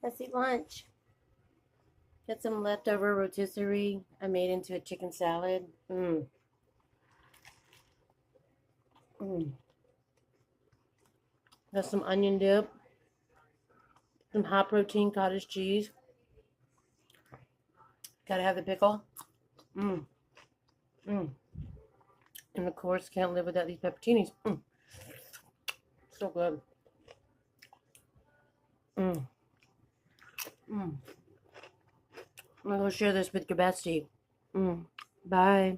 Let's eat lunch. Got some leftover rotisserie I made into a chicken salad. Mmm. Mmm. Got some onion dip, some high protein cottage cheese. Gotta have the pickle. Mmm. Mmm. And of course, can't live without these pepperoncinis. Mmm. So good. Mmm. Mmm. I'm gonna go share this with your bestie. Bye.